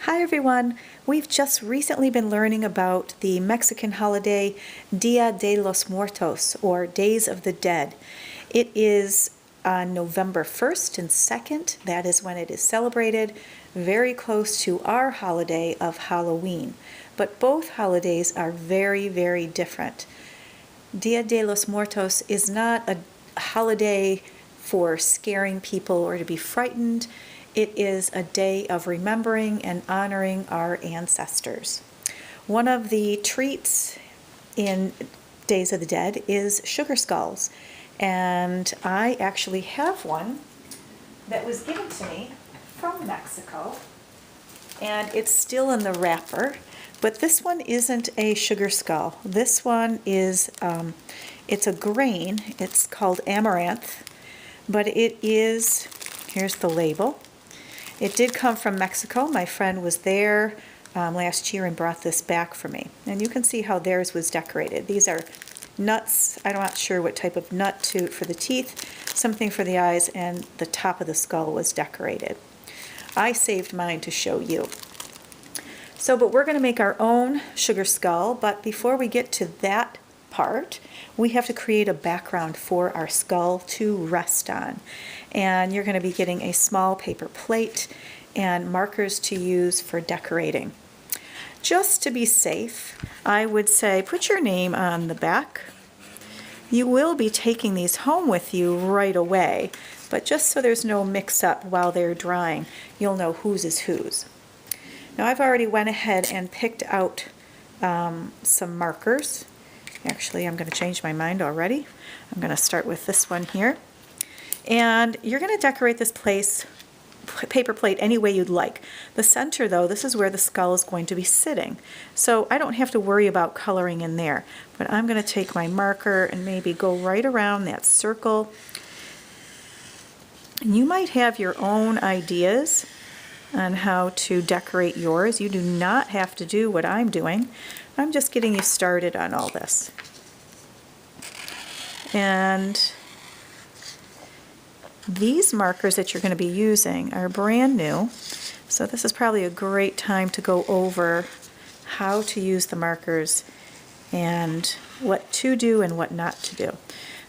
Hi everyone! We've just recently been learning about the Mexican holiday Dia de los Muertos, or Days of the Dead. It is on November 1st and 2nd. That is when it is celebrated, very close to our holiday of Halloween. But both holidays are very, very different. Dia de los Muertos is not a holiday for scaring people or to be frightened. It is a day of remembering and honoring our ancestors. One of the treats in Days of the Dead is sugar skulls, and I actually have one that was given to me from Mexico, and it's still in the wrapper, but this one isn't a sugar skull. This one is, it's a grain. It's called amaranth, but it is, here's the label. It did come from Mexico. My friend was there last year and brought this back for me. And you can see how theirs was decorated. These are nuts. I'm not sure what type of nut for the teeth, something for the eyes, and the top of the skull was decorated. I saved mine to show you. But we're going to make our own sugar skull, but before we get to that part, we have to create a background for our skull to rest on. And you're going to be getting a small paper plate and markers to use for decorating. Just to be safe, I would say put your name on the back. You will be taking these home with you right away, but just so there's no mix-up while they're drying, you'll know whose is whose. Now I've already went ahead and picked out some markers. Actually, I'm going to change my mind already. I'm going to start with this one here. And you're going to decorate this paper plate any way you'd like. The center, though, this is where the skull is going to be sitting. So I don't have to worry about coloring in there. But I'm going to take my marker and maybe go right around that circle. And you might have your own ideas on how to decorate yours. You do not have to do what I'm doing. I'm just getting you started on all this. And these markers that you're going to be using are brand new, so this is probably a great time to go over how to use the markers and what to do and what not to do.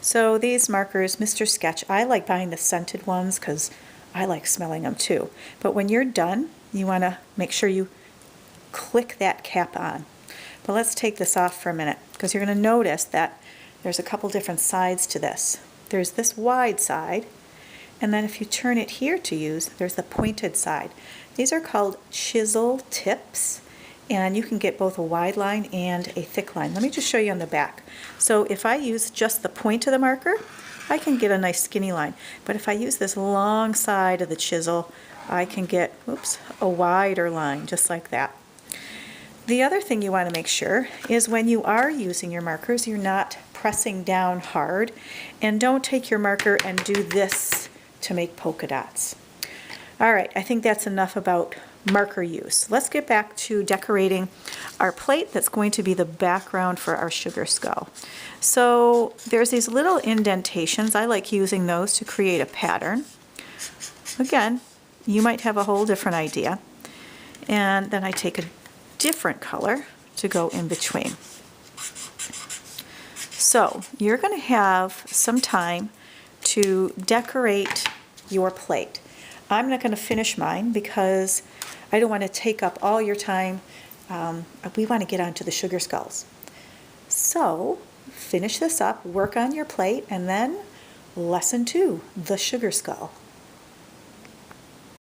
So these markers, Mr. Sketch, I like buying the scented ones because I like smelling them too. But when you're done, you want to make sure you click that cap on. But let's take this off for a minute, because you're going to notice that there's a couple different sides to this. There's this wide side, and then if you turn it here to use, there's the pointed side. These are called chisel tips, and you can get both a wide line and a thick line. Let me just show you on the back. So if I use just the point of the marker, I can get a nice skinny line. But if I use this long side of the chisel, I can get, a wider line, just like that. The other thing you want to make sure is when you are using your markers, you're not pressing down hard, and don't take your marker and do this to make polka dots. All right, I think that's enough about marker use. Let's get back to decorating our plate that's going to be the background for our sugar skull. So there's these little indentations. I like using those to create a pattern. Again, you might have a whole different idea. And then I take a different color to go in between. So you're going to have some time to decorate your plate. I'm not going to finish mine because I don't want to take up all your time. We want to get on to the sugar skulls. So finish this up, work on your plate, and then lesson 2, the sugar skull.